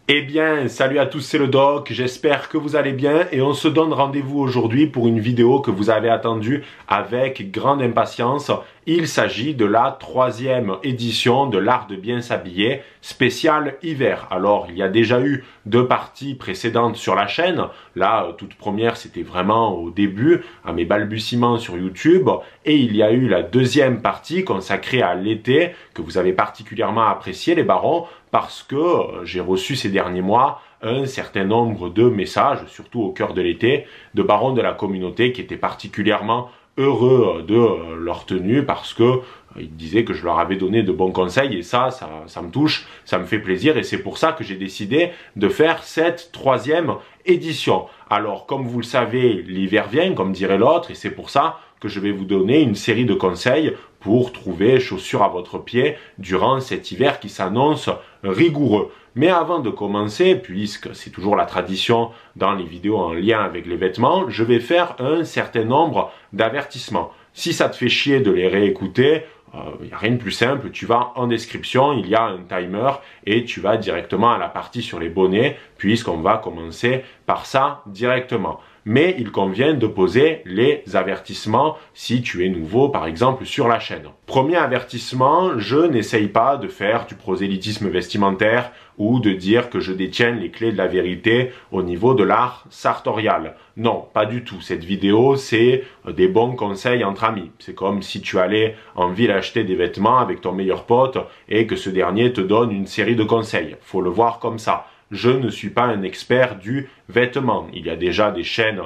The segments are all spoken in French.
Eh bien, salut à tous, c'est le Doc, j'espère que vous allez bien et on se donne rendez-vous aujourd'hui pour une vidéo que vous avez attendue avec grande impatience. Il s'agit de la 3e édition de l'art de bien s'habiller spécial hiver. Alors, il y a déjà eu 2 parties précédentes sur la chaîne. La toute première, c'était vraiment au début, à mes balbutiements sur YouTube. Et il y a eu la 2e partie consacrée à l'été, que vous avez particulièrement apprécié, les barons, parce que j'ai reçu ces derniers mois un certain nombre de messages, surtout au cœur de l'été, de barons de la communauté qui étaient particulièrement heureux de leur tenue parce que ils disaient que je leur avais donné de bons conseils et ça me touche, ça me fait plaisir et c'est pour ça que j'ai décidé de faire cette 3e édition. Alors comme vous le savez, l'hiver vient, comme dirait l'autre, et c'est pour ça que je vais vous donner une série de conseils pour trouver chaussures à votre pied durant cet hiver qui s'annonce rigoureux. Mais avant de commencer, puisque c'est toujours la tradition dans les vidéos en lien avec les vêtements, je vais faire un certain nombre d'avertissements. Si ça te fait chier de les réécouter, il n'y a rien de plus simple, tu vas en description, il y a un timer et tu vas directement à la partie sur les bonnets, puisqu'on va commencer par ça directement. Mais il convient de poser les avertissements si tu es nouveau par exemple sur la chaîne. Premier avertissement, je n'essaye pas de faire du prosélytisme vestimentaire ou de dire que je détiens les clés de la vérité au niveau de l'art sartorial. Non, pas du tout. Cette vidéo, c'est des bons conseils entre amis. C'est comme si tu allais en ville acheter des vêtements avec ton meilleur pote et que ce dernier te donne une série de conseils. Faut le voir comme ça. Je ne suis pas un expert du vêtement. Il y a déjà des chaînes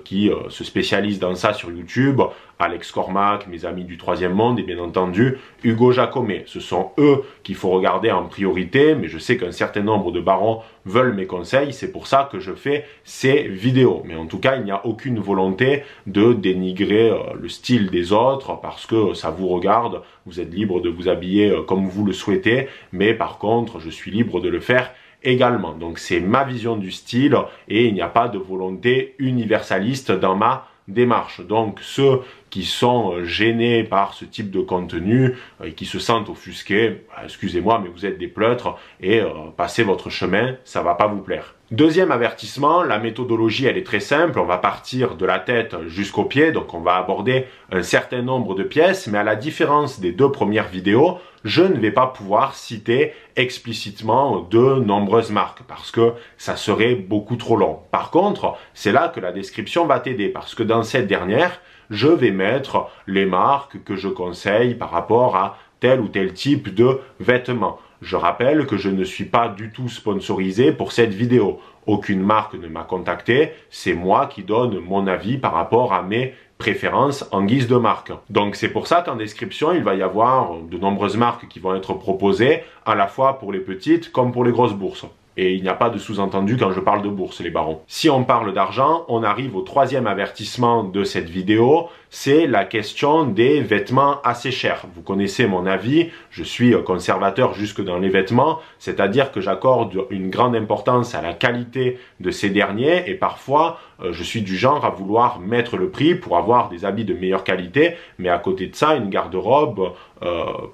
qui se spécialisent dans ça sur YouTube. Alex Cormac, mes amis du 3e monde et bien entendu Hugo Jacomet. Ce sont eux qu'il faut regarder en priorité, mais je sais qu'un certain nombre de barons veulent mes conseils. C'est pour ça que je fais ces vidéos. Mais en tout cas, il n'y a aucune volonté de dénigrer le style des autres parce que ça vous regarde. Vous êtes libre de vous habiller comme vous le souhaitez, mais par contre, je suis libre de le faire également. Donc c'est ma vision du style et il n'y a pas de volonté universaliste dans ma démarche. Donc ceux qui sont gênés par ce type de contenu et qui se sentent offusqués, excusez-moi mais vous êtes des pleutres et passez votre chemin, ça va pas vous plaire. Deuxième avertissement, la méthodologie elle est très simple, on va partir de la tête jusqu'aux pieds, donc on va aborder un certain nombre de pièces, mais à la différence des 2 premières vidéos, je ne vais pas pouvoir citer explicitement de nombreuses marques parce que ça serait beaucoup trop long. Par contre, c'est là que la description va t'aider parce que dans cette dernière, je vais mettre les marques que je conseille par rapport à tel ou tel type de vêtements. Je rappelle que je ne suis pas du tout sponsorisé pour cette vidéo. Aucune marque ne m'a contacté, c'est moi qui donne mon avis par rapport à mes préférences en guise de marque. Donc c'est pour ça qu'en description, il va y avoir de nombreuses marques qui vont être proposées, à la fois pour les petites comme pour les grosses bourses. Et il n'y a pas de sous-entendu quand je parle de bourse, les barons. Si on parle d'argent, on arrive au 3e avertissement de cette vidéo, c'est la question des vêtements assez chers. Vous connaissez mon avis, je suis conservateur jusque dans les vêtements, c'est-à-dire que j'accorde une grande importance à la qualité de ces derniers et parfois je suis du genre à vouloir mettre le prix pour avoir des habits de meilleure qualité, mais à côté de ça, une garde-robe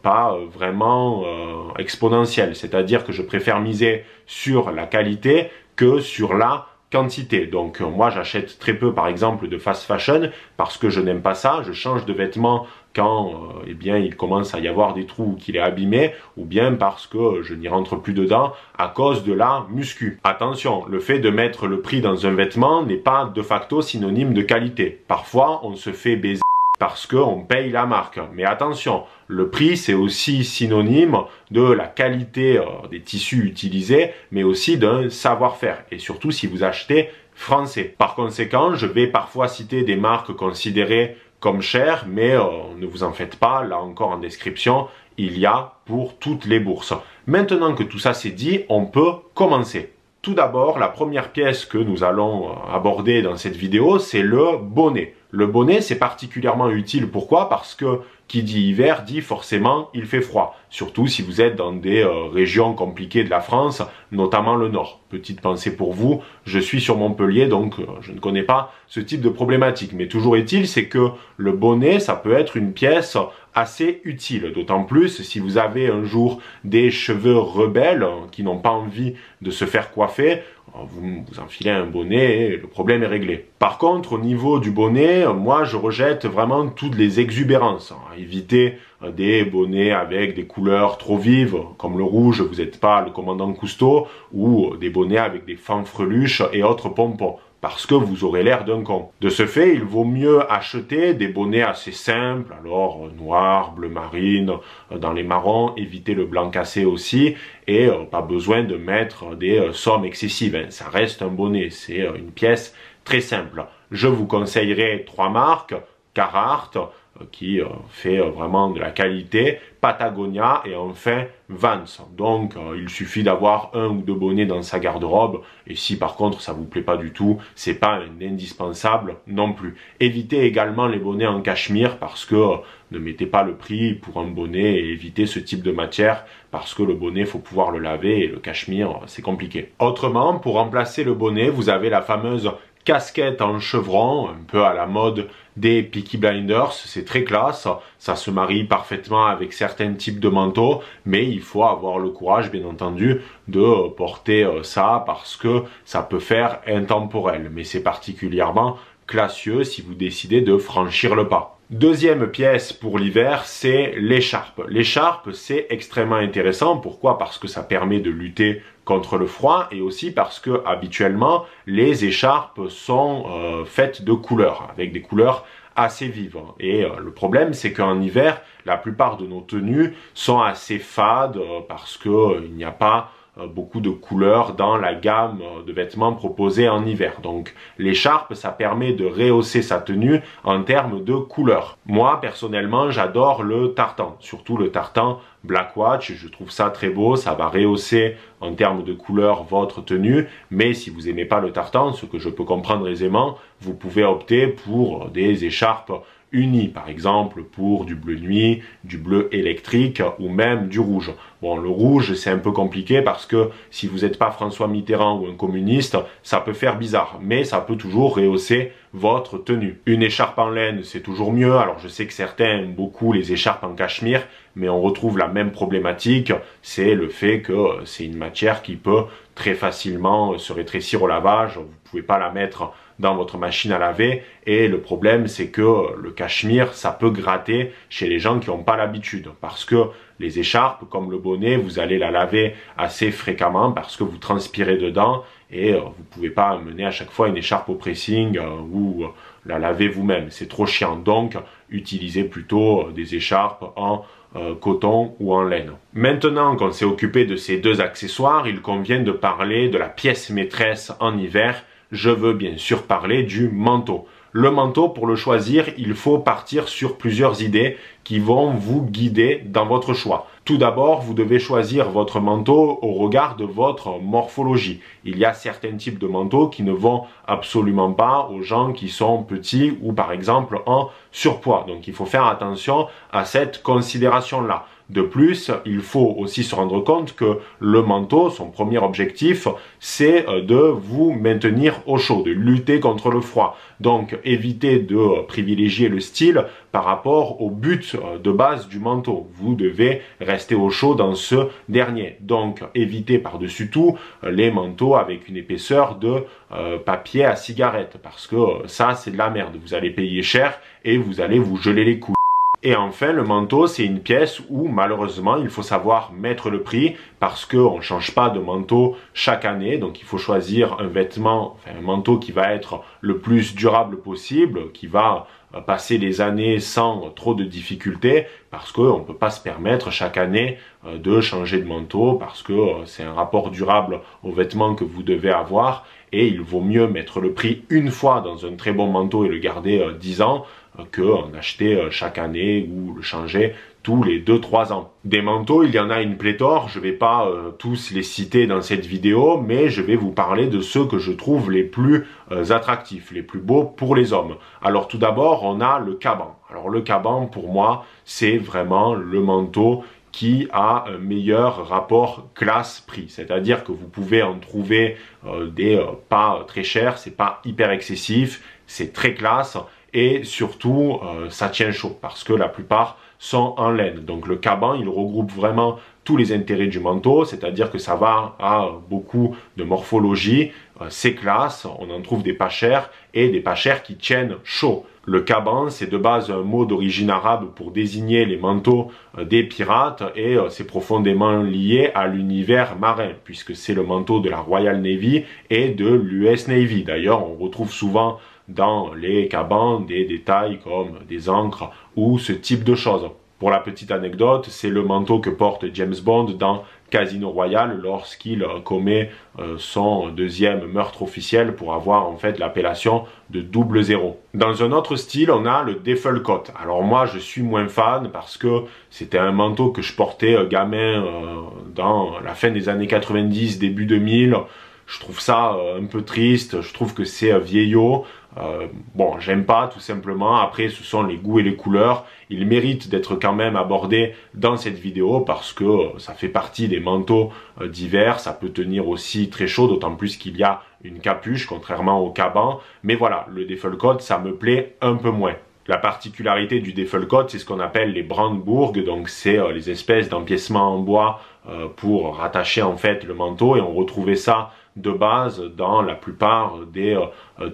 pas vraiment exponentielle, c'est-à-dire que je préfère miser sur la qualité que sur la quantité. Donc moi j'achète très peu par exemple de fast fashion parce que je n'aime pas ça, je change de vêtements quand eh bien il commence à y avoir des trous ou qu'il est abîmé ou bien parce que je n'y rentre plus dedans à cause de la muscu. Attention, le fait de mettre le prix dans un vêtement n'est pas de facto synonyme de qualité. Parfois on se fait baiser parce qu'on paye la marque. Mais attention, le prix c'est aussi synonyme de la qualité des tissus utilisés, mais aussi d'un savoir-faire. Et surtout si vous achetez français. Par conséquent, je vais parfois citer des marques considérées comme chères, mais ne vous en faites pas, là encore en description, il y a pour toutes les bourses. Maintenant que tout ça c'est dit, on peut commencer. Tout d'abord, la première pièce que nous allons aborder dans cette vidéo, c'est le bonnet. Le bonnet, c'est particulièrement utile. Pourquoi? Parce que qui dit hiver dit forcément il fait froid, surtout si vous êtes dans des régions compliquées de la France, notamment le nord. Petite pensée pour vous, je suis sur Montpellier donc je ne connais pas ce type de problématique, mais toujours est-il c'est que le bonnet ça peut être une pièce assez utile, d'autant plus si vous avez un jour des cheveux rebelles qui n'ont pas envie de se faire coiffer, vous enfilez un bonnet et le problème est réglé. Par contre, au niveau du bonnet, moi je rejette vraiment toutes les exubérances. Évitez des bonnets avec des couleurs trop vives, comme le rouge, vous n'êtes pas le commandant Cousteau, ou des bonnets avec des fanfreluches et autres pompons, parce que vous aurez l'air d'un con. De ce fait, il vaut mieux acheter des bonnets assez simples, alors noir, bleu marine, dans les marrons, évitez le blanc cassé aussi, et pas besoin de mettre des sommes excessives, hein. Ça reste un bonnet, c'est une pièce très simple. Je vous conseillerais 3 marques, Carhartt, qui fait vraiment de la qualité, Patagonia et enfin Vans. Donc il suffit d'avoir 1 ou 2 bonnets dans sa garde-robe et si par contre ça vous plaît pas du tout, c'est pas un indispensable non plus. Évitez également les bonnets en cachemire parce que ne mettez pas le prix pour un bonnet et évitez ce type de matière parce que le bonnet faut pouvoir le laver et le cachemire c'est compliqué. Autrement, pour remplacer le bonnet, vous avez la fameuse casquette en chevron, un peu à la mode des Peaky Blinders, c'est très classe, ça se marie parfaitement avec certains types de manteaux, mais il faut avoir le courage bien entendu de porter ça parce que ça peut faire intemporel, mais c'est particulièrement classieux si vous décidez de franchir le pas. Deuxième pièce pour l'hiver, c'est l'écharpe. L'écharpe, c'est extrêmement intéressant. Pourquoi? Parce que ça permet de lutter contre le froid et aussi parce que habituellement, les écharpes sont faites de couleurs, avec des couleurs assez vives. Et le problème, c'est qu'en hiver, la plupart de nos tenues sont assez fades parce qu'il n'y a pas beaucoup de couleurs dans la gamme de vêtements proposés en hiver. Donc l'écharpe, ça permet de rehausser sa tenue en termes de couleurs. Moi, personnellement, j'adore le tartan, surtout le tartan Blackwatch, je trouve ça très beau, ça va rehausser en termes de couleurs votre tenue, mais si vous n'aimez pas le tartan, ce que je peux comprendre aisément, vous pouvez opter pour des écharpes unis, par exemple pour du bleu nuit, du bleu électrique ou même du rouge. Bon, le rouge c'est un peu compliqué parce que si vous n'êtes pas François Mitterrand ou un communiste, ça peut faire bizarre, mais ça peut toujours rehausser votre tenue. Une écharpe en laine c'est toujours mieux, alors je sais que certains aiment beaucoup les écharpes en cachemire, mais on retrouve la même problématique, c'est le fait que c'est une matière qui peut très facilement se rétrécir au lavage, vous ne pouvez pas la mettre dans votre machine à laver et le problème c'est que le cachemire ça peut gratter chez les gens qui n'ont pas l'habitude parce que les écharpes comme le bonnet vous allez la laver assez fréquemment parce que vous transpirez dedans et vous ne pouvez pas amener à chaque fois une écharpe au pressing ou la laver vous-même, c'est trop chiant. Donc utilisez plutôt des écharpes en coton ou en laine. Maintenant qu'on s'est occupé de ces deux accessoires, il convient de parler de la pièce maîtresse en hiver. Je veux bien sûr parler du manteau. Le manteau, pour le choisir, il faut partir sur plusieurs idées qui vont vous guider dans votre choix. Tout d'abord, vous devez choisir votre manteau au regard de votre morphologie. Il y a certains types de manteaux qui ne vont absolument pas aux gens qui sont petits ou par exemple en surpoids. Donc il faut faire attention à cette considération-là. De plus, il faut aussi se rendre compte que le manteau, son premier objectif, c'est de vous maintenir au chaud, de lutter contre le froid. Donc, évitez de privilégier le style par rapport au but de base du manteau. Vous devez rester au chaud dans ce dernier. Donc, évitez par-dessus tout les manteaux avec une épaisseur de papier à cigarette, parce que ça, c'est de la merde. Vous allez payer cher et vous allez vous geler les couilles. Et enfin, le manteau, c'est une pièce où malheureusement, il faut savoir mettre le prix parce qu'on ne change pas de manteau chaque année. Donc, il faut choisir un vêtement, enfin un manteau qui va être le plus durable possible, qui va passer les années sans trop de difficultés parce qu'on ne peut pas se permettre chaque année de changer de manteau parce que c'est un rapport durable aux vêtements que vous devez avoir et il vaut mieux mettre le prix une fois dans un très bon manteau et le garder 10 ans que en acheter chaque année ou le changer tous les 2-3 ans. Des manteaux, il y en a une pléthore, je ne vais pas tous les citer dans cette vidéo, mais je vais vous parler de ceux que je trouve les plus attractifs, les plus beaux pour les hommes. Alors tout d'abord, on a le caban. Alors le caban, pour moi, c'est vraiment le manteau qui a un meilleur rapport classe-prix. C'est-à-dire que vous pouvez en trouver des pas très chers, c'est pas hyper excessif, c'est très classe et surtout ça tient chaud parce que la plupart sont en laine. Donc le caban, il regroupe vraiment tous les intérêts du manteau, c'est-à-dire que ça va à beaucoup de morphologie, c'est classe, on en trouve des pas chers et des pas chers qui tiennent chaud. Le caban, c'est de base un mot d'origine arabe pour désigner les manteaux des pirates et c'est profondément lié à l'univers marin puisque c'est le manteau de la Royal Navy et de l'US Navy. D'ailleurs, on retrouve souvent dans les cabans des détails comme des ancres ou ce type de choses. Pour la petite anecdote, c'est le manteau que porte James Bond dans Casino Royale lorsqu'il commet son deuxième meurtre officiel pour avoir en fait l'appellation de 00. Dans un autre style, on a le duffel coat. Alors moi, je suis moins fan parce que c'était un manteau que je portais gamin dans la fin des années 90, début 2000. Je trouve ça un peu triste, je trouve que c'est vieillot. Bon, j'aime pas tout simplement. Après, ce sont les goûts et les couleurs. Ils méritent d'être quand même abordés dans cette vidéo parce que ça fait partie des manteaux d'hiver. Ça peut tenir aussi très chaud, d'autant plus qu'il y a une capuche, contrairement au caban. Mais voilà, le duffel coat, ça me plaît un peu moins. La particularité du duffel coat, c'est ce qu'on appelle les brandebourgs, donc c'est les espèces d'empiècements en bois pour rattacher en fait le manteau et on retrouvait ça de base dans la plupart des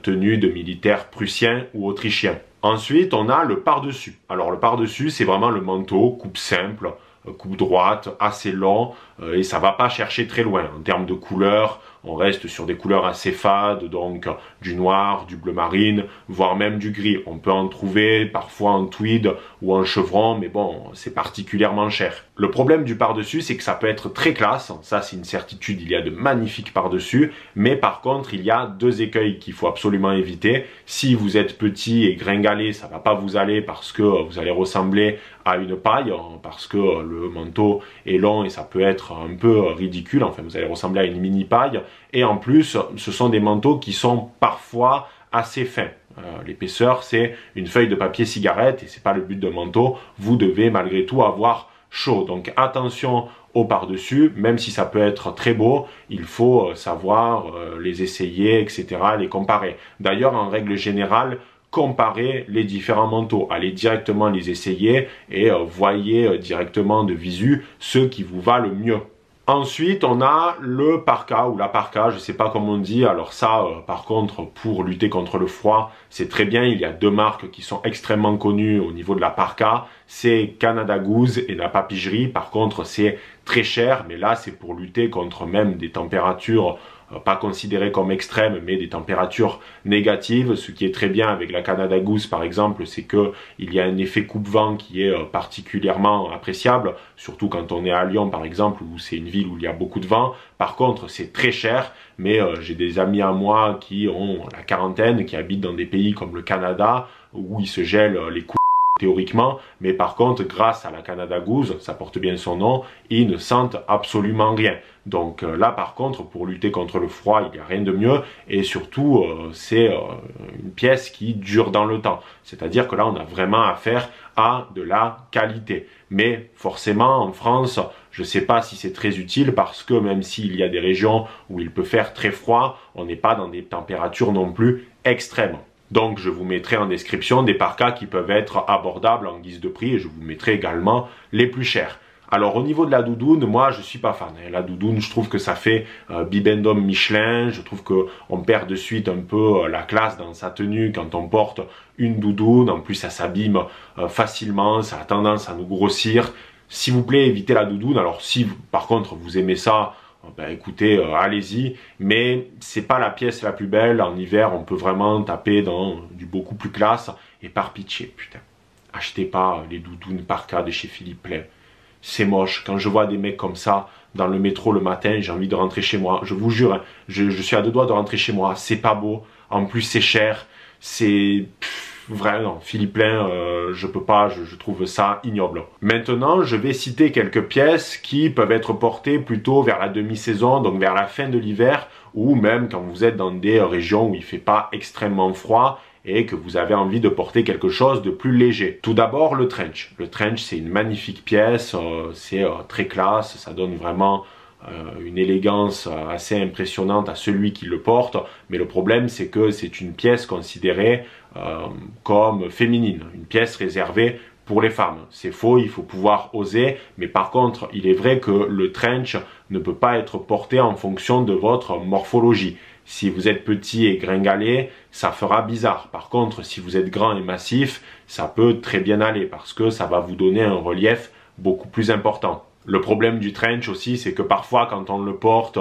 tenues de militaires prussiens ou autrichiens. Ensuite, on a le par-dessus. Alors le par-dessus, c'est vraiment le manteau, coupe simple, coupe droite, assez long, et ça va pas chercher très loin. En termes de couleurs, on reste sur des couleurs assez fades, donc du noir, du bleu marine, voire même du gris. On peut en trouver parfois en tweed ou en chevron, mais bon, c'est particulièrement cher. Le problème du par-dessus, c'est que ça peut être très classe, ça c'est une certitude, il y a de magnifiques par-dessus, mais par contre, il y a deux écueils qu'il faut absolument éviter. Si vous êtes petit et gringalet, ça va pas vous aller parce que vous allez ressembler à une paille, parce que le manteau est long et ça peut être un peu ridicule, enfin vous allez ressembler à une mini paille. Et en plus, ce sont des manteaux qui sont parfois assez fins. L'épaisseur, c'est une feuille de papier cigarette et c'est pas le but d'un manteau. Vous devez malgré tout avoir chaud. Donc attention au par-dessus, même si ça peut être très beau, il faut savoir les essayer, etc., les comparer. D'ailleurs, en règle générale, comparez les différents manteaux, allez directement les essayer et voyez directement de visu ceux qui vous va le mieux. Ensuite, on a le parka ou la parka, je sais pas comment on dit. Alors ça, par contre, pour lutter contre le froid, c'est très bien. Il y a deux marques qui sont extrêmement connues au niveau de la parka. C'est Canada Goose et la Papigerie. Par contre, c'est très cher, mais là, c'est pour lutter contre même des températures pas considérées comme extrêmes, mais des températures négatives. Ce qui est très bien avec la Canada Goose, par exemple, c'est que il y a un effet coupe-vent qui est particulièrement appréciable, surtout quand on est à Lyon, par exemple, où c'est une ville où il y a beaucoup de vent. Par contre, c'est très cher, mais j'ai des amis à moi qui ont la quarantaine, qui habitent dans des pays comme le Canada, où il se gèle les coups théoriquement, mais par contre, grâce à la Canada Goose, ça porte bien son nom, ils ne sentent absolument rien. Donc là, par contre, pour lutter contre le froid, il n'y a rien de mieux, et surtout, c'est une pièce qui dure dans le temps. C'est-à-dire que là, on a vraiment affaire à de la qualité. Mais forcément, en France, je ne sais pas si c'est très utile, parce que même s'il y a des régions où il peut faire très froid, on n'est pas dans des températures non plus extrêmes. Donc je vous mettrai en description des parkas qui peuvent être abordables en guise de prix et je vous mettrai également les plus chers. Alors au niveau de la doudoune, moi je suis pas fan. La doudoune, je trouve que ça fait bibendum Michelin, je trouve qu'on perd de suite un peu la classe dans sa tenue quand on porte une doudoune. En plus ça s'abîme facilement, ça a tendance à nous grossir. S'il vous plaît, évitez la doudoune. Alors si par contre vous aimez ça, ben écoutez, allez-y, mais c'est pas la pièce la plus belle. En hiver, on peut vraiment taper dans du beaucoup plus classe. Et par pitié, putain, achetez pas les doudounes parka de chez Philippe Plein. C'est moche. Quand je vois des mecs comme ça dans le métro le matin, j'ai envie de rentrer chez moi. Je vous jure, hein, je suis à deux doigts de rentrer chez moi. C'est pas beau. En plus, c'est cher. C'est... vraiment, Philippe Plein, je peux pas, je trouve ça ignoble. Maintenant, je vais citer quelques pièces qui peuvent être portées plutôt vers la demi-saison, donc vers la fin de l'hiver, ou même quand vous êtes dans des régions où il fait pas extrêmement froid et que vous avez envie de porter quelque chose de plus léger. Tout d'abord, le trench. Le trench, c'est une magnifique pièce, c'est très classe, ça donne vraiment une élégance assez impressionnante à celui qui le porte, mais le problème c'est que c'est une pièce considérée comme féminine, une pièce réservée pour les femmes. C'est faux, il faut pouvoir oser, mais par contre il est vrai que le trench ne peut pas être porté en fonction de votre morphologie. Si vous êtes petit et gringalet, ça fera bizarre. Par contre, si vous êtes grand et massif, ça peut très bien aller parce que ça va vous donner un relief beaucoup plus important. Le problème du trench aussi, c'est que parfois quand on le porte,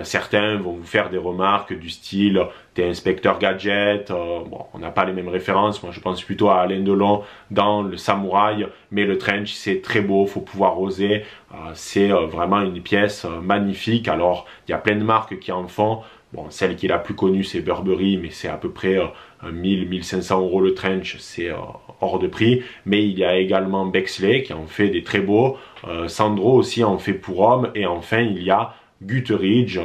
certains vont vous faire des remarques du style « t'es inspecteur gadget », bon, on n'a pas les mêmes références, moi je pense plutôt à Alain Delon dans le Samouraï, mais le trench c'est très beau, faut pouvoir oser, c'est vraiment une pièce magnifique. Alors il y a plein de marques qui en font. Bon, celle qui est la plus connue, c'est Burberry, mais c'est à peu près 1000-1500 euros le trench, c'est hors de prix. Mais il y a également Bexley qui en fait des très beaux, Sandro aussi en fait pour hommes, et enfin il y a Guteridge,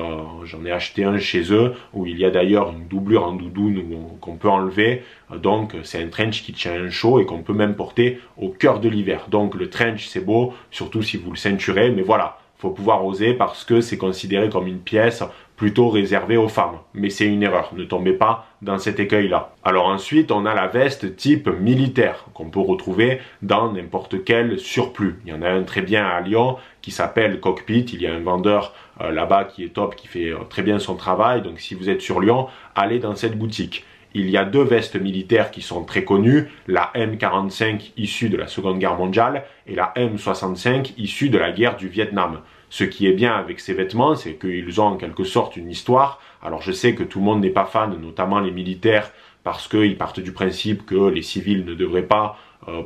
j'en ai acheté un chez eux, où il y a d'ailleurs une doublure en doudoune qu'on peut enlever. Donc c'est un trench qui tient un chaud et qu'on peut même porter au cœur de l'hiver. Donc le trench c'est beau, surtout si vous le ceinturez, mais voilà, faut pouvoir oser parce que c'est considéré comme une pièce plutôt réservée aux femmes. Mais c'est une erreur, ne tombez pas dans cet écueil-là. Alors ensuite, on a la veste type militaire qu'on peut retrouver dans n'importe quel surplus. Il y en a un très bien à Lyon qui s'appelle Cockpit. Il y a un vendeur là-bas qui est top, qui fait très bien son travail. Donc si vous êtes sur Lyon, allez dans cette boutique. Il y a deux vestes militaires qui sont très connues, la M45 issue de la Seconde Guerre mondiale et la M65 issue de la guerre du Vietnam. Ce qui est bien avec ces vêtements, c'est qu'ils ont en quelque sorte une histoire. Alors je sais que tout le monde n'est pas fan, notamment les militaires, parce qu'ils partent du principe que les civils ne devraient pas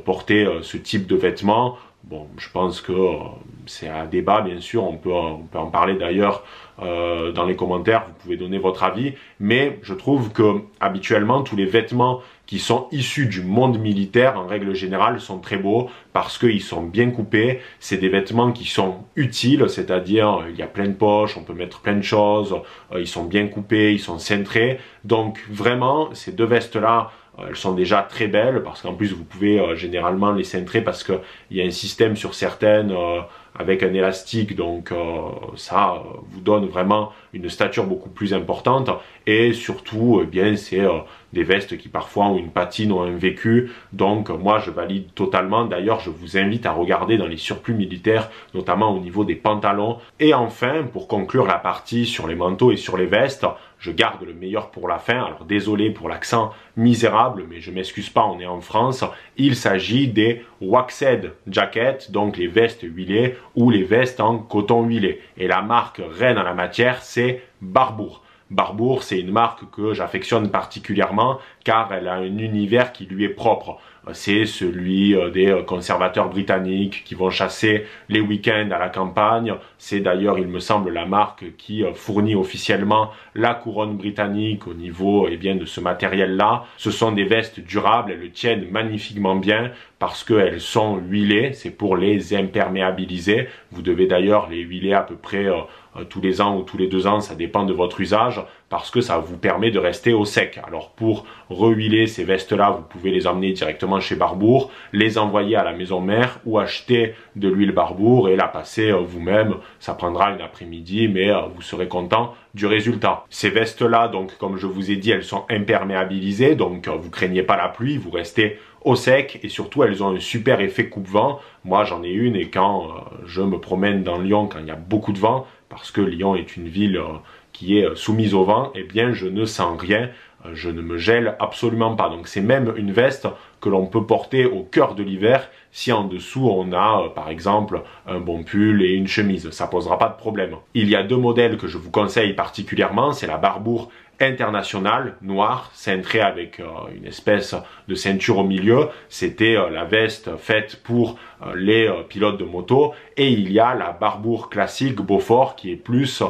porter ce type de vêtements. Bon, je pense que c'est un débat, bien sûr, on peut en parler d'ailleurs dans les commentaires, vous pouvez donner votre avis, mais je trouve que habituellement tous les vêtements qui sont issus du monde militaire, en règle générale, sont très beaux parce qu'ils sont bien coupés, c'est des vêtements qui sont utiles, c'est-à-dire il y a plein de poches, on peut mettre plein de choses, ils sont bien coupés, ils sont cintrés, donc vraiment ces deux vestes-là, elles sont déjà très belles parce qu'en plus vous pouvez généralement les cintrer parce qu'il y a un système sur certaines avec un élastique, donc ça vous donne vraiment une stature beaucoup plus importante et surtout eh bien c'est des vestes qui parfois ont une patine ou un vécu, donc moi je valide totalement. D'ailleurs je vous invite à regarder dans les surplus militaires, notamment au niveau des pantalons. Et enfin, pour conclure la partie sur les manteaux et sur les vestes, je garde le meilleur pour la fin. Alors désolé pour l'accent misérable, mais je m'excuse pas, on est en France. Il s'agit des waxed jackets, donc les vestes huilées ou les vestes en coton huilé. Et la marque reine en la matière, c'est Barbour. Barbour, c'est une marque que j'affectionne particulièrement car elle a un univers qui lui est propre. C'est celui des conservateurs britanniques qui vont chasser les week-ends à la campagne. C'est d'ailleurs, il me semble, la marque qui fournit officiellement la couronne britannique au niveau eh bien, de ce matériel-là. Ce sont des vestes durables, elles le tiennent magnifiquement bien parce qu'elles sont huilées, c'est pour les imperméabiliser. Vous devez d'ailleurs les huiler à peu près tous les ans ou tous les 2 ans, ça dépend de votre usage, parce que ça vous permet de rester au sec. Alors pour rehuiler ces vestes-là, vous pouvez les emmener directement chez Barbour, les envoyer à la maison mère ou acheter de l'huile Barbour et la passer vous-même. Ça prendra une après-midi, mais vous serez content du résultat. Ces vestes-là, donc comme je vous ai dit, elles sont imperméabilisées, donc vous craignez pas la pluie, vous restez au sec et surtout elles ont un super effet coupe-vent. Moi j'en ai une et quand je me promène dans Lyon, quand il y a beaucoup de vent, parce que Lyon est une ville qui est soumise au vent, eh bien je ne sens rien, je ne me gèle absolument pas. Donc c'est même une veste que l'on peut porter au cœur de l'hiver si en dessous on a par exemple un bon pull et une chemise. Ça posera pas de problème. Il y a deux modèles que je vous conseille particulièrement, c'est la Barbour International noir cintré avec une espèce de ceinture au milieu. C'était la veste faite pour les pilotes de moto, et il y a la Barbour classique Beaufort qui est plus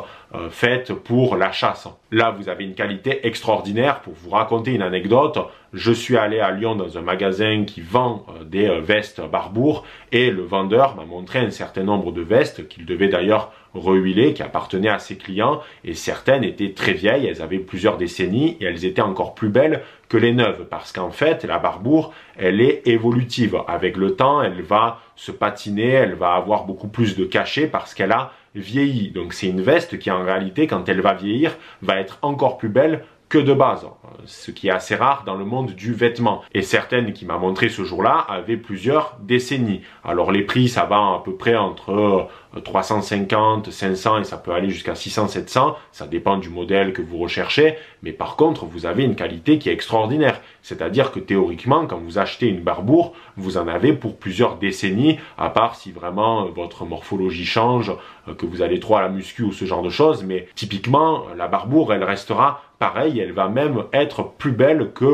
faite pour la chasse. Là vous avez une qualité extraordinaire. Pour vous raconter une anecdote, je suis allé à Lyon dans un magasin qui vend des vestes Barbour, et le vendeur m'a montré un certain nombre de vestes qu'il devait d'ailleurs rehuiler, qui appartenaient à ses clients, et certaines étaient très vieilles, elles avaient plusieurs décennies et elles étaient encore plus belles que les neuves, parce qu'en fait la Barbour elle est évolutive. Avec le temps elle va se patiner, elle va avoir beaucoup plus de cachet parce qu'elle a vieilli. Donc c'est une veste qui en réalité quand elle va vieillir va être encore plus belle que de base, ce qui est assez rare dans le monde du vêtement. Et certaines qui m'a montré ce jour-là avaient plusieurs décennies. Alors les prix ça va à peu près entre 350, 500 et ça peut aller jusqu'à 600, 700, ça dépend du modèle que vous recherchez, mais par contre vous avez une qualité qui est extraordinaire. C'est-à-dire que théoriquement quand vous achetez une Barbour, vous en avez pour plusieurs décennies, à part si vraiment votre morphologie change, que vous allez trop à la muscu ou ce genre de choses, mais typiquement la Barbour elle restera pareil, elle va même être plus belle que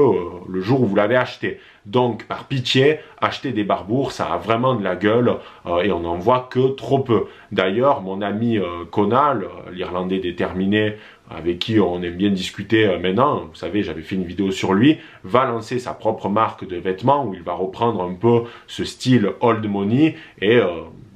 le jour où vous l'avez acheté. Donc par pitié, acheter des Barbour, ça a vraiment de la gueule et on n'en voit que trop peu. D'ailleurs, mon ami Conal, l'Irlandais déterminé, avec qui on aime bien discuter maintenant, vous savez, j'avais fait une vidéo sur lui, va lancer sa propre marque de vêtements où il va reprendre un peu ce style old money, et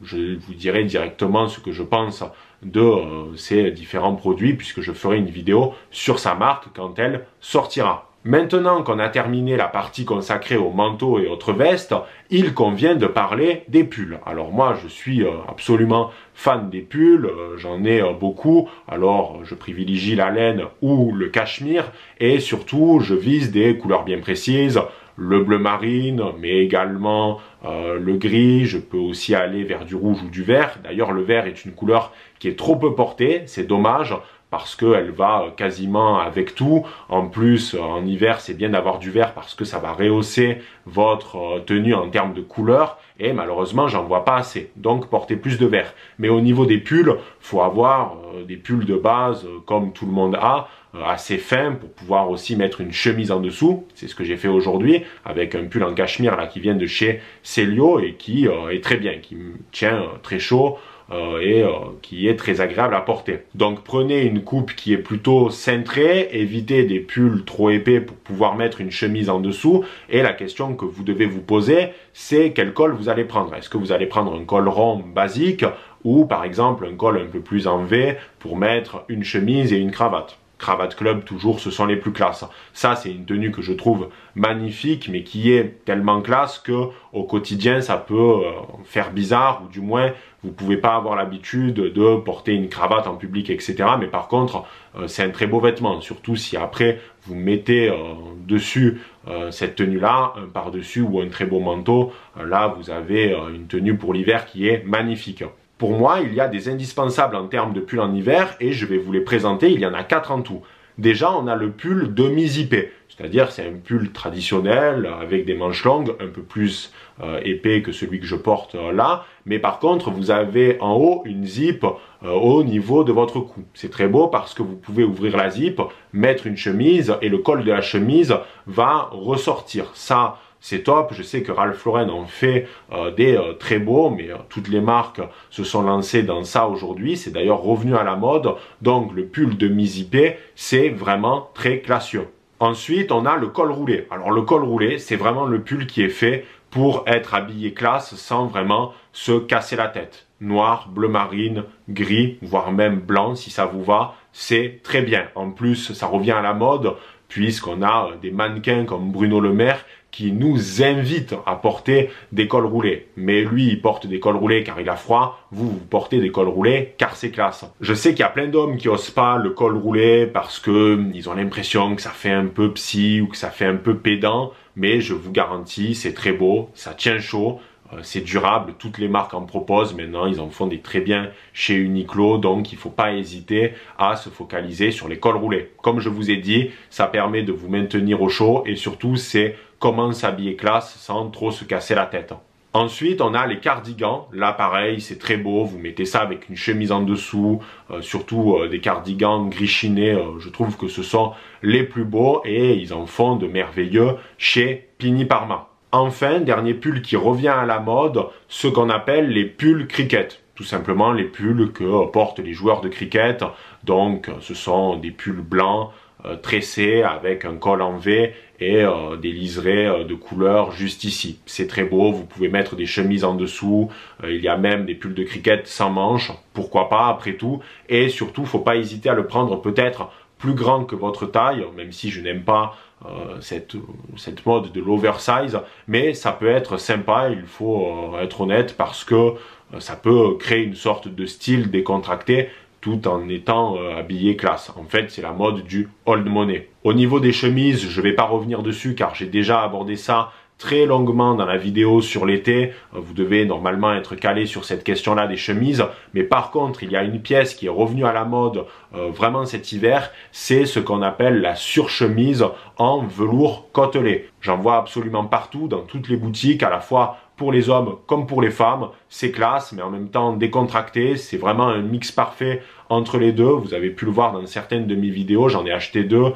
je vous dirai directement ce que je pense de ces différents produits, puisque je ferai une vidéo sur sa marque quand elle sortira. Maintenant qu'on a terminé la partie consacrée aux manteaux et autres vestes, il convient de parler des pulls. Alors moi je suis absolument fan des pulls, j'en ai beaucoup, alors je privilégie la laine ou le cachemire, et surtout je vise des couleurs bien précises, le bleu marine, mais également le gris. Je peux aussi aller vers du rouge ou du vert. D'ailleurs le vert est une couleur qui est trop peu portée, c'est dommage, parce qu'elle va quasiment avec tout. En plus, en hiver, c'est bien d'avoir du vert parce que ça va rehausser votre tenue en termes de couleur. Et malheureusement, j'en vois pas assez. Donc, portez plus de vert. Mais au niveau des pulls, faut avoir des pulls de base, comme tout le monde a, assez fins pour pouvoir aussi mettre une chemise en dessous. C'est ce que j'ai fait aujourd'hui avec un pull en cachemire là qui vient de chez Celio et qui est très bien, qui me tient très chaud. Et qui est très agréable à porter. Donc prenez une coupe qui est plutôt cintrée, évitez des pulls trop épais pour pouvoir mettre une chemise en dessous, et la question que vous devez vous poser, c'est quel col vous allez prendre. Est-ce que vous allez prendre un col rond basique ou par exemple un col un peu plus en V pour mettre une chemise et une cravate? Cravate club, toujours, ce sont les plus classes. Ça, c'est une tenue que je trouve magnifique, mais qui est tellement classe que au quotidien, ça peut faire bizarre, ou du moins, vous pouvez pas avoir l'habitude de porter une cravate en public, etc. Mais par contre, c'est un très beau vêtement, surtout si après, vous mettez dessus cette tenue-là, un par-dessus ou un très beau manteau. Là, vous avez une tenue pour l'hiver qui est magnifique. Pour moi, il y a des indispensables en termes de pull en hiver et je vais vous les présenter, il y en a 4 en tout. Déjà, on a le pull demi-zippé, c'est-à-dire c'est un pull traditionnel avec des manches longues, un peu plus épais que celui que je porte là. Mais par contre, vous avez en haut une zip au niveau de votre cou. C'est très beau parce que vous pouvez ouvrir la zip, mettre une chemise et le col de la chemise va ressortir. Ça, c'est top. Je sais que Ralph Lauren en fait des très beaux, mais toutes les marques se sont lancées dans ça aujourd'hui. C'est d'ailleurs revenu à la mode. Donc le pull demi-zippé, c'est vraiment très classieux. Ensuite, on a le col roulé. Alors le col roulé, c'est vraiment le pull qui est fait pour être habillé classe sans vraiment se casser la tête. Noir, bleu marine, gris, voire même blanc si ça vous va, c'est très bien. En plus, ça revient à la mode puisqu'on a des mannequins comme Bruno Le Maire qui nous invite à porter des cols roulés. Mais lui, il porte des cols roulés car il a froid. Vous portez des cols roulés car c'est classe. Je sais qu'il y a plein d'hommes qui osent pas le col roulé parce que ils ont l'impression que ça fait un peu psy ou que ça fait un peu pédant. Mais je vous garantis, c'est très beau, ça tient chaud. C'est durable, toutes les marques en proposent maintenant, ils en font des très bien chez Uniqlo, donc il ne faut pas hésiter à se focaliser sur les cols roulés. Comme je vous ai dit, ça permet de vous maintenir au chaud et surtout c'est comment s'habiller classe sans trop se casser la tête. Ensuite, on a les cardigans. Là, pareil, c'est très beau. Vous mettez ça avec une chemise en dessous, surtout des cardigans gris chiné. Je trouve que ce sont les plus beaux et ils en font de merveilleux chez Pini Parma. Enfin, dernier pull qui revient à la mode, ce qu'on appelle les pulls cricket. Tout simplement les pulls que portent les joueurs de cricket. Donc, ce sont des pulls blancs, tressés avec un col en V et des liserés de couleur juste ici. C'est très beau, vous pouvez mettre des chemises en dessous, il y a même des pulls de cricket sans manches, pourquoi pas après tout. Et surtout, faut pas hésiter à le prendre peut-être plus grand que votre taille, même si je n'aime pas cette mode de l'oversize, mais ça peut être sympa, il faut être honnête, parce que ça peut créer une sorte de style décontracté tout en étant habillé classe. En fait, c'est la mode du old money. Au niveau des chemises, je ne vais pas revenir dessus car j'ai déjà abordé ça très longuement dans la vidéo sur l'été. Vous devez normalement être calé sur cette question-là des chemises. Mais par contre, il y a une pièce qui est revenue à la mode vraiment cet hiver. C'est ce qu'on appelle la surchemise en velours côtelé. J'en vois absolument partout, dans toutes les boutiques, à la fois pour les hommes comme pour les femmes. C'est classe, mais en même temps décontracté. C'est vraiment un mix parfait entre les deux. Vous avez pu le voir dans certaines de mes vidéos. J'en ai acheté deux,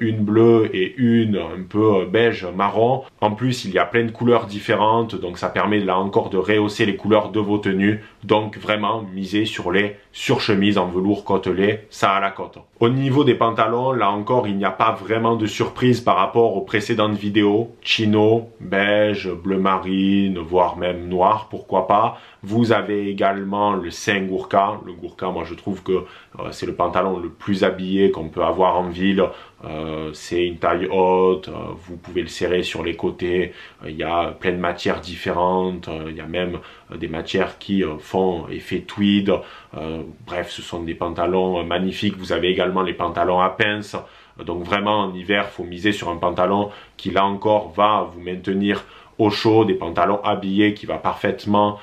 une bleue et une un peu beige marron. En plus, il y a plein de couleurs différentes, donc ça permet là encore de rehausser les couleurs de vos tenues. Donc vraiment, misez sur les surchemises en velours côtelé, ça a la cote. Au niveau des pantalons, là encore, il n'y a pas vraiment de surprise par rapport aux précédentes vidéos. Chino, beige, bleu marine, voire même noir, pourquoi pas. Vous avez également le sein Gurkha. Le Gurkha, moi je trouve que c'est le pantalon le plus habillé qu'on peut avoir en ville. C'est une taille haute, vous pouvez le serrer sur les côtés. Il y a plein de matières différentes. Il y a même des matières qui font effet tweed. Bref, ce sont des pantalons magnifiques. Vous avez également les pantalons à pince. Donc vraiment en hiver, il faut miser sur un pantalon qui là encore va vous maintenir au chaud, des pantalons habillés qui va parfaitement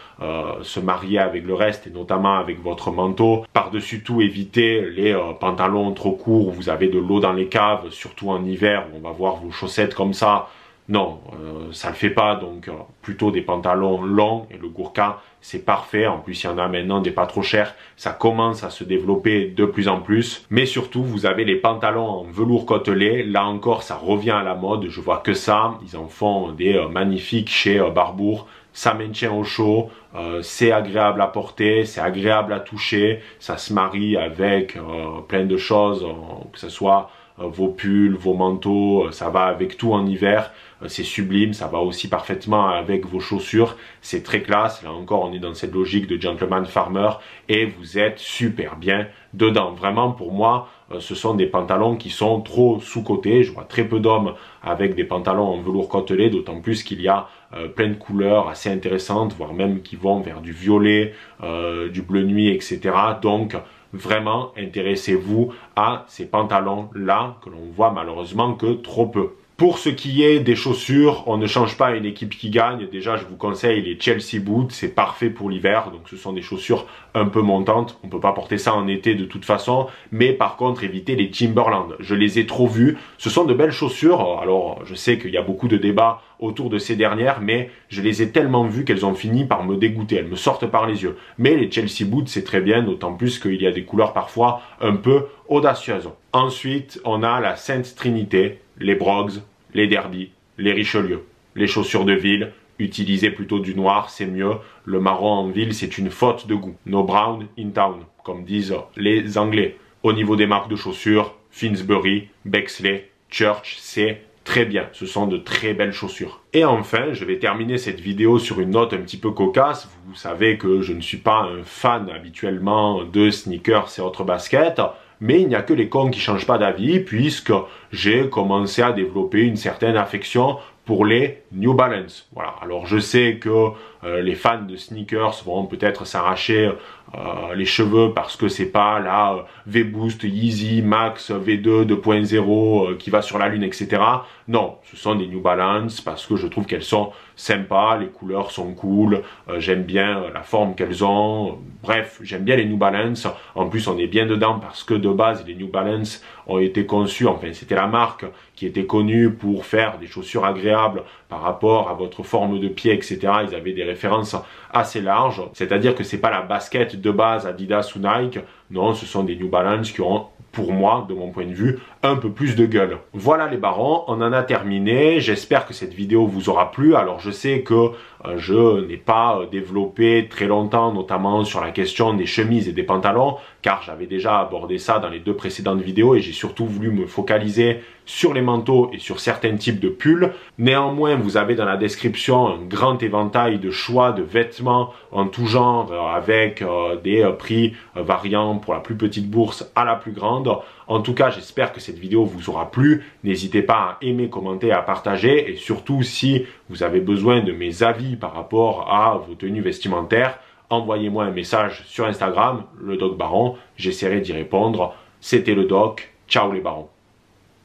se marier avec le reste et notamment avec votre manteau. Par-dessus tout, évitez les pantalons trop courts où vous avez de l'eau dans les caves, surtout en hiver où on va voir vos chaussettes comme ça. Non, ça le fait pas, donc plutôt des pantalons longs et le Gurkha c'est parfait. En plus il y en a maintenant des pas trop chers, ça commence à se développer de plus en plus. Mais surtout vous avez les pantalons en velours côtelé, là encore ça revient à la mode, je vois que ça, ils en font des magnifiques chez Barbour. Ça maintient au chaud, c'est agréable à porter, c'est agréable à toucher, ça se marie avec plein de choses, que ce soit vos pulls, vos manteaux, ça va avec tout en hiver, c'est sublime, ça va aussi parfaitement avec vos chaussures, c'est très classe, là encore on est dans cette logique de gentleman farmer et vous êtes super bien dedans. Vraiment pour moi, ce sont des pantalons qui sont trop sous-cotés, je vois très peu d'hommes avec des pantalons en velours côtelé, d'autant plus qu'il y a plein de couleurs assez intéressantes, voire même qui vont vers du violet, du bleu nuit, etc. Donc vraiment intéressez-vous à ces pantalons là que l'on voit malheureusement que trop peu. Pour ce qui est des chaussures, on ne change pas une équipe qui gagne. Déjà, je vous conseille les Chelsea Boots, c'est parfait pour l'hiver. Donc, ce sont des chaussures un peu montantes. On ne peut pas porter ça en été de toute façon. Mais par contre, évitez les Timberland. Je les ai trop vus. Ce sont de belles chaussures. Alors, je sais qu'il y a beaucoup de débats autour de ces dernières, mais je les ai tellement vues qu'elles ont fini par me dégoûter. Elles me sortent par les yeux. Mais les Chelsea Boots, c'est très bien, d'autant plus qu'il y a des couleurs parfois un peu audacieuses. Ensuite, on a la Sainte Trinité, les Broggs, les Derby, les Richelieu. Les chaussures de ville, utilisez plutôt du noir, c'est mieux. Le marron en ville, c'est une faute de goût. No brown in town, comme disent les Anglais. Au niveau des marques de chaussures, Finsbury, Bexley, Church, c'est très bien. Ce sont de très belles chaussures. Et enfin, je vais terminer cette vidéo sur une note un petit peu cocasse. Vous savez que je ne suis pas un fan habituellement de sneakers et autres baskets. Mais il n'y a que les cons qui changent pas d'avis puisque j'ai commencé à développer une certaine affection pour les New Balance. Voilà. Alors je sais que les fans de sneakers vont peut-être s'arracher les cheveux parce que c'est pas la V-Boost, Yeezy, Max, V2, 2.0 qui va sur la lune, etc. Non, ce sont des New Balance parce que je trouve qu'elles sont sympas, les couleurs sont cool, j'aime bien la forme qu'elles ont. Bref, j'aime bien les New Balance. En plus, on est bien dedans parce que de base, les New Balance ont été conçus, enfin c'était la marque qui était connue pour faire des chaussures agréables par rapport à votre forme de pied, etc. Ils avaient des références assez larges, c'est-à-dire que c'est pas la basket de base Adidas ou Nike, non, ce sont des New Balance qui ont, pour moi, de mon point de vue, un peu plus de gueule. Voilà les barons, on en a terminé. J'espère que cette vidéo vous aura plu. Alors je sais que je n'ai pas développé très longtemps, notamment sur la question des chemises et des pantalons, car j'avais déjà abordé ça dans les 2 précédentes vidéos et j'ai surtout voulu me focaliser sur les manteaux et sur certains types de pulls. Néanmoins, vous avez dans la description un grand éventail de choix de vêtements en tout genre, avec des prix variant pour la plus petite bourse à la plus grande. En tout cas, j'espère que cette vidéo vous aura plu. N'hésitez pas à aimer, commenter, à partager. Et surtout, si vous avez besoin de mes avis par rapport à vos tenues vestimentaires, envoyez-moi un message sur Instagram, le Doc Baron. J'essaierai d'y répondre. C'était le Doc. Ciao les barons.